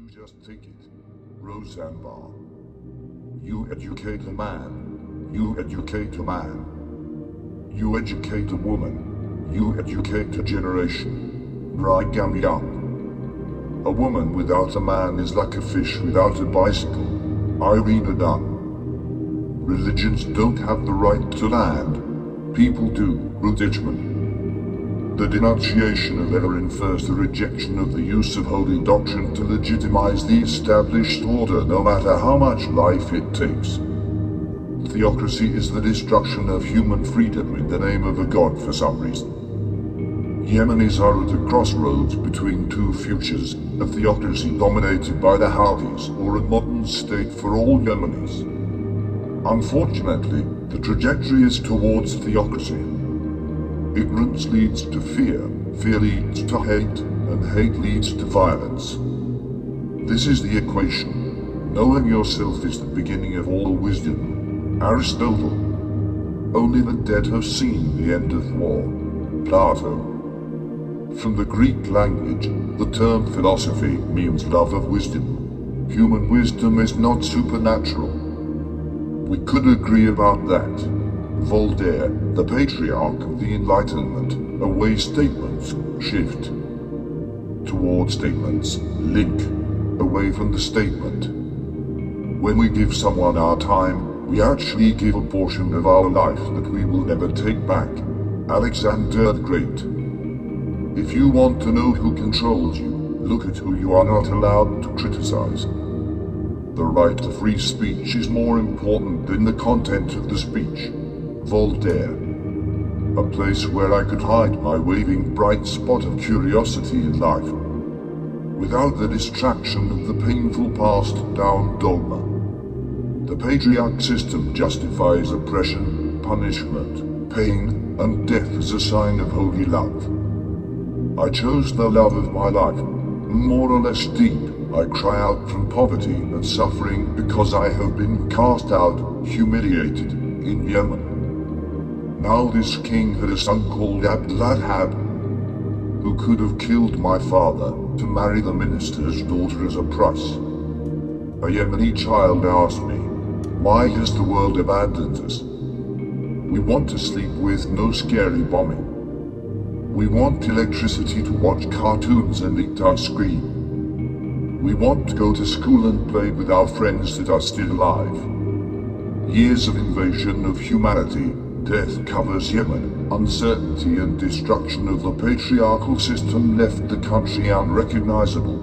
You just take it. Roseanne Barr. You educate a man. You educate a man. You educate a woman. You educate a generation. Brigham Young. A woman without a man is like a fish without a bicycle. Irina Dunn. Religions don't have the right to land. People do. Ruth Ditchman. The denunciation of error infers the rejection of the use of holy doctrine to legitimize the established order, no matter how much life it takes. Theocracy is the destruction of human freedom in the name of a god for some reason. Yemenis are at a crossroads between two futures, a theocracy dominated by the Houthis or a modern state for all Yemenis. Unfortunately, the trajectory is towards theocracy. Ignorance leads to fear, fear leads to hate, and hate leads to violence. This is the equation. Knowing yourself is the beginning of all wisdom. Aristotle. Only the dead have seen the end of war. Plato. From the Greek language, the term philosophy means love of wisdom. Human wisdom is not supernatural. We could agree about that. Voltaire, the patriarch of the Enlightenment, away statements, shift. Toward statements, link, away from the statement. When we give someone our time, we actually give a portion of our life that we will never take back. Alexander the Great. If you want to know who controls you, look at who you are not allowed to criticize. The right to free speech is more important than the content of the speech. Voltaire. A place where I could hide my waving bright spot of curiosity in life, without the distraction of the painful passed-down dogma. The patriarch system justifies oppression, punishment, pain, and death as a sign of holy love. I chose the love of my life, more or less deep. I cry out from poverty and suffering because I have been cast out, humiliated, in Yemen. Now this king had a son called Abdulahab, who could have killed my father to marry the minister's daughter as a price. A Yemeni child asked me, why has the world abandoned us? We want to sleep with no scary bombing. We want electricity to watch cartoons and eat ice cream. We want to go to school and play with our friends that are still alive. Years of invasion of humanity. Death covers Yemen. Uncertainty and destruction of the patriarchal system left the country unrecognizable.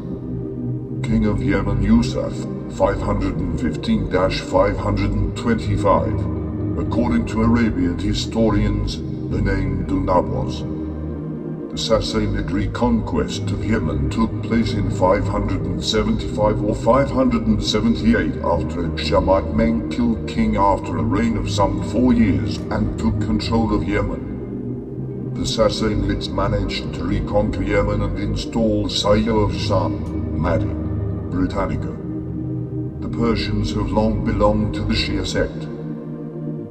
King of Yemen Yusuf, 515-525. According to Arabian historians, the name Dunabwas. The Sassanid reconquest of Yemen took place in 575 or 578 after Shammite men killed king after a reign of some 4 years and took control of Yemen. The Sassanids managed to reconquer Yemen and install Sayyid of Sham, Mahdi, Britannica. The Persians have long belonged to the Shia sect.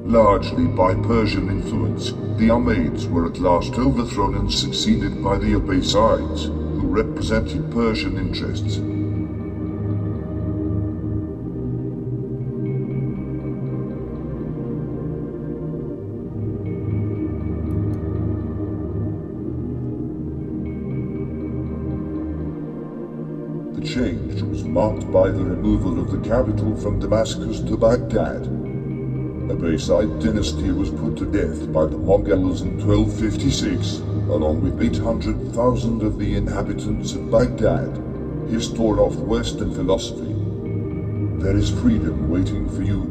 Largely by Persian influence, the Umayyads were at last overthrown and succeeded by the Abbasids, who represented Persian interests. The change was marked by the removal of the capital from Damascus to Baghdad. The Abbasid dynasty was put to death by the Mongols in 1256, along with 800,000 of the inhabitants of Baghdad. Histoire of Western philosophy. There is freedom waiting for you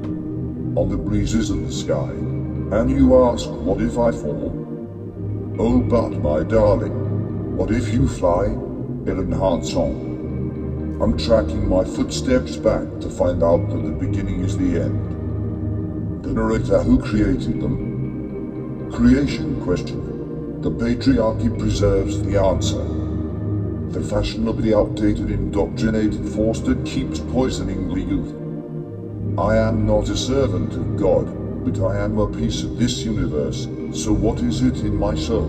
on the breezes of the sky, and you ask, what if I fall? Oh, but my darling, what if you fly? Ellen Hanson. I'm tracking my footsteps back to find out that the beginning is the end. The narrator who created them. Creation question. The patriarchy preserves the answer. The fashionably outdated indoctrinated force that keeps poisoning the youth. I am not a servant of God, but I am a piece of this universe, so what is it in my soul?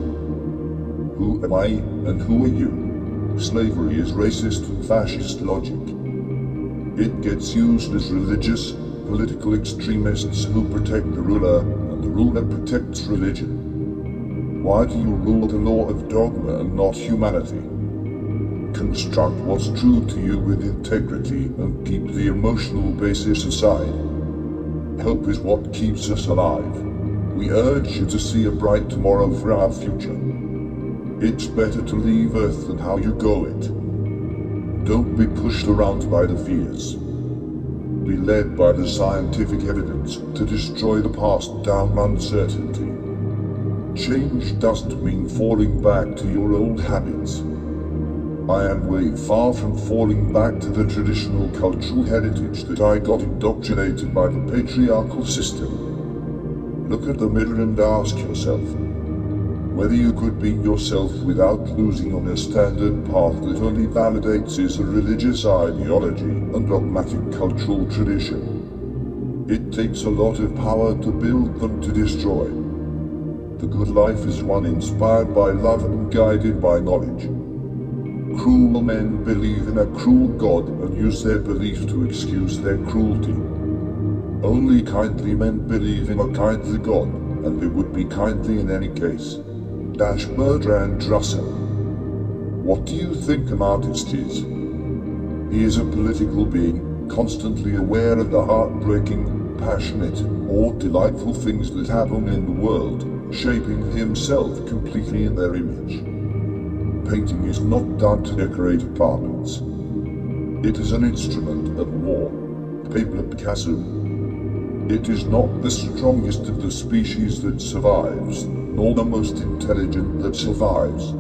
Who am I, and who are you? Slavery is racist and fascist logic. It gets used as religious, political extremists who protect the ruler, and the ruler protects religion. Why do you rule the law of dogma and not humanity? Construct what's true to you with integrity and keep the emotional basis aside. Hope is what keeps us alive. We urge you to see a bright tomorrow for our future. It's better to leave Earth than how you go it. Don't be pushed around by the fears. Be led by the scientific evidence to destroy the past down uncertainty. Change doesn't mean falling back to your old habits. I am way far from falling back to the traditional cultural heritage that I got indoctrinated by the patriarchal system. Look at the mirror and ask yourself whether you could be yourself without losing on a standard path that only validates is a religious ideology and dogmatic cultural tradition. It takes a lot of power to build them to destroy. The good life is one inspired by love and guided by knowledge. Cruel men believe in a cruel God and use their belief to excuse their cruelty. Only kindly men believe in a kindly God, and they would be kindly in any case. Bertrand Russell. What do you think an artist is? He is a political being, constantly aware of the heartbreaking, passionate, or delightful things that happen in the world, shaping himself completely in their image. Painting is not done to decorate apartments. It is an instrument of war. Pablo Picasso. It is not the strongest of the species that survives, nor the most intelligent that survives.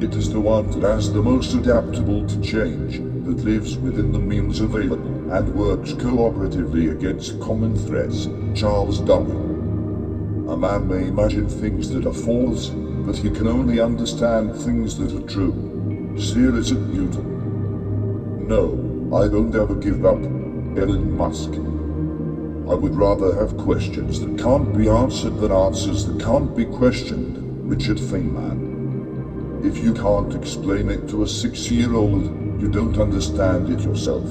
It is the one that has the most adaptable to change, that lives within the means available, and works cooperatively against common threats. Charles Darwin. A man may imagine things that are false, but he can only understand things that are true. Sir Isaac Newton. No, I don't ever give up. Elon Musk. I would rather have questions that can't be answered than answers that can't be questioned. Richard Feynman. If you can't explain it to a 6-year-old, you don't understand it yourself.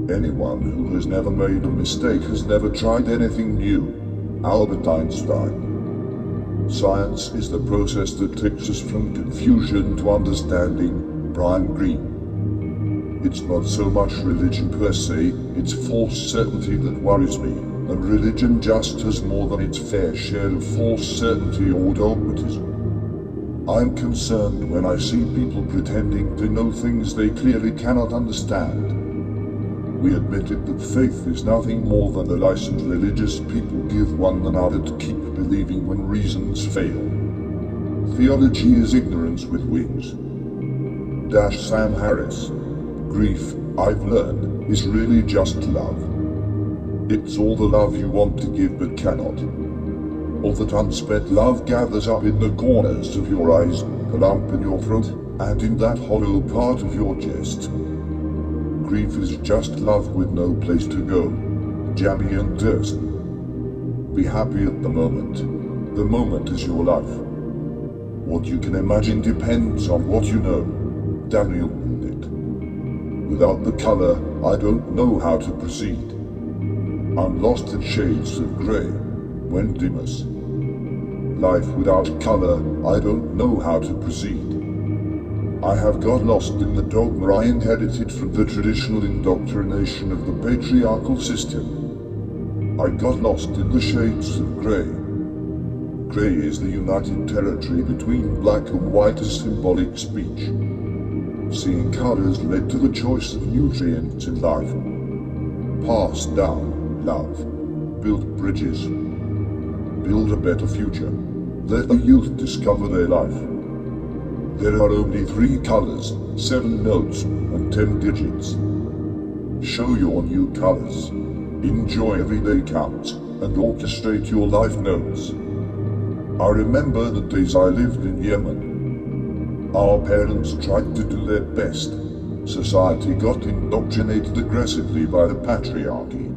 Anyone who has never made a mistake has never tried anything new. Albert Einstein. Science is the process that takes us from confusion to understanding. Brian Greene. It's not so much religion per se, it's false certainty that worries me, and religion just has more than its fair share of false certainty or dogmatism. I'm concerned when I see people pretending to know things they clearly cannot understand. We admitted that faith is nothing more than the license religious people give one another to keep believing when reasons fail. Theology is ignorance with wings. Sam Harris. Grief, I've learned, is really just love. It's all the love you want to give but cannot. All that unspent love gathers up in the corners of your eyes, the lump in your throat, and in that hollow part of your chest. Grief is just love with no place to go. Jamie and Durst. Be happy at the moment. The moment is your life. What you can imagine depends on what you know. Daniel Dennett. Without the color, I don't know how to proceed. I'm lost in shades of grey. Wendymus. Life without color, I don't know how to proceed. I have got lost in the dogma I inherited from the traditional indoctrination of the patriarchal system. I got lost in the shades of grey. Grey is the united territory between black and white as symbolic speech. Seeing colors led to the choice of nutrients in life. Pass down love. Build bridges. Build a better future. Let the youth discover their life. There are only 3 colors, 7 notes, and 10 digits. Show your new colors. Enjoy every day counts, and orchestrate your life notes. I remember the days I lived in Yemen. Our parents tried to do their best. Society got indoctrinated aggressively by the patriarchy.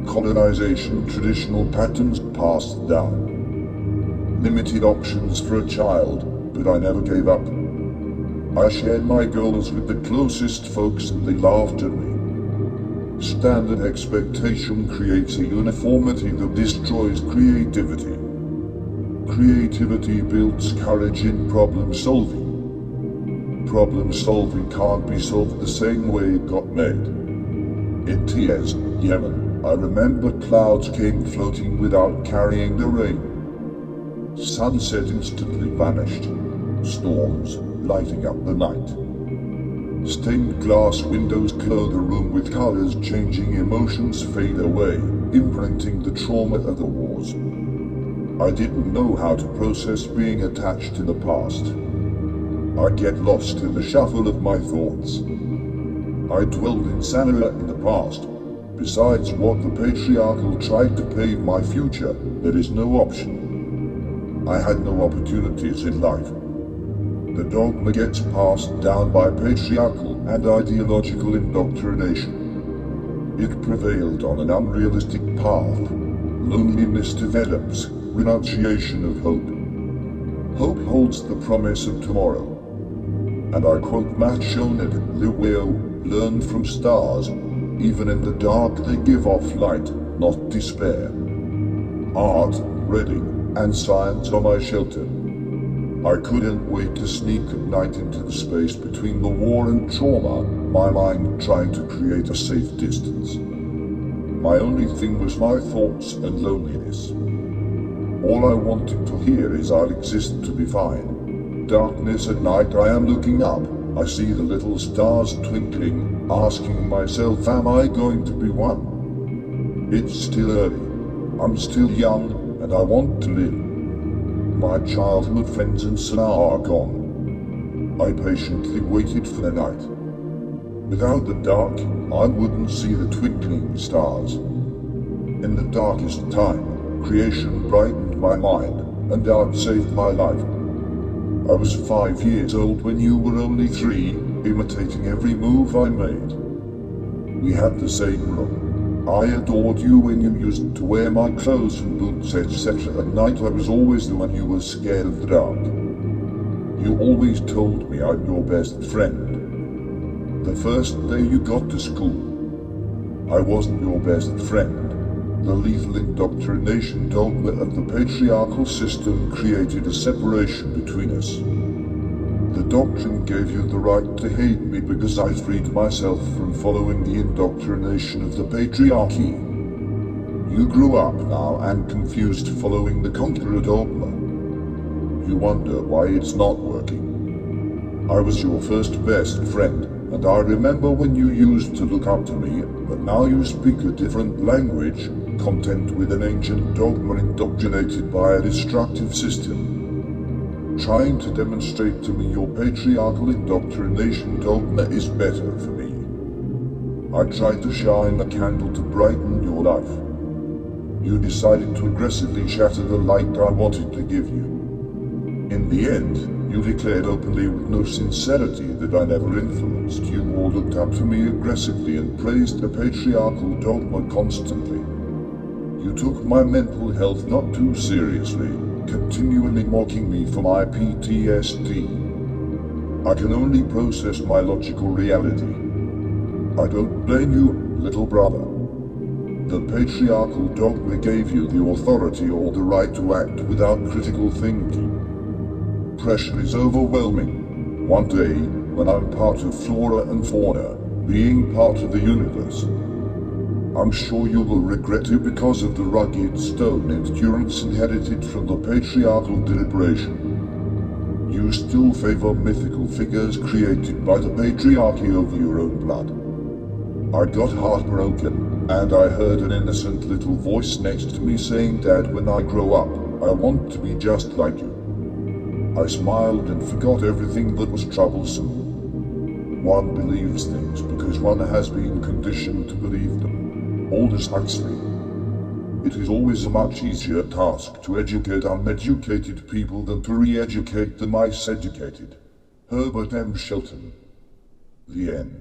Colonization, traditional patterns passed down. Limited options for a child, but I never gave up. I shared my goals with the closest folks and they laughed at me. standard expectation creates a uniformity that destroys creativity. Creativity builds courage in problem solving. Problem solving can't be solved the same way it got made. In Tiaz, Yemen, I remember clouds came floating without carrying the rain. Sunset instantly vanished. Storms lighting up the night. Stained glass windows glow the room with colors changing, emotions fade away, imprinting the trauma of the wars. I didn't know how to process being attached to the past. I get lost in the shuffle of my thoughts. I dwelled in Sanaa in the past. Besides what the patriarchal tried to pave my future, there is no option. I had no opportunities in life. The dogma gets passed down by patriarchal and ideological indoctrination. It prevailed on an unrealistic path. Loneliness develops, renunciation of hope. Hope holds the promise of tomorrow. And I quote Matt Shoned, Liweo, learn from stars. Even in the dark they give off light, not despair. Art, reading, and science are my shelter. I couldn't wait to sneak at night into the space between the war and trauma, my mind trying to create a safe distance. My only thing was my thoughts and loneliness. All I wanted to hear is I'll exist to be fine. Darkness at night, I am looking up. I see the little stars twinkling, asking myself, am I going to be one? It's still early. I'm still young, and I want to live. My childhood friends and Sanaa are gone. I patiently waited for the night. Without the dark, I wouldn't see the twinkling stars. In the darkest time, creation brightened my mind, and art saved my life. I was 5 years old when you were only 3, imitating every move I made. We had the same room. I adored you when you used to wear my clothes and boots, etc. At night I was always the one who was scared of the dark. You always told me I'm your best friend. The first day you got to school, I wasn't your best friend. The lethal indoctrination dogma of the patriarchal system created a separation between us. The doctrine gave you the right to hate me because I freed myself from following the indoctrination of the patriarchy. You grew up now and confused following the conqueror dogma. You wonder why it's not working. I was your first best friend, and I remember when you used to look up to me, but now you speak a different language, content with an ancient dogma indoctrinated by a destructive system. Trying to demonstrate to me your patriarchal indoctrination dogma is better for me. I tried to shine a candle to brighten your life. You decided to aggressively shatter the light I wanted to give you. In the end, you declared openly with no sincerity that I never influenced you or looked up to me aggressively and praised the patriarchal dogma constantly. You took my mental health not too seriously, continually mocking me for my PTSD. I can only process my logical reality. I don't blame you, little brother. The patriarchal dogma gave you the authority or the right to act without critical thinking. Pressure is overwhelming. One day, when I'm part of flora and fauna, being part of the universe, I'm sure you will regret it because of the rugged stone endurance inherited from the patriarchal deliberation. You still favor mythical figures created by the patriarchy over your own blood. I got heartbroken, and I heard an innocent little voice next to me saying, Dad, when I grow up, I want to be just like you. I smiled and forgot everything that was troublesome. One believes things because one has been conditioned to believe them. Aldous Huxley. It is always a much easier task to educate uneducated people than to re-educate the miseducated. Herbert M. Shelton. The end.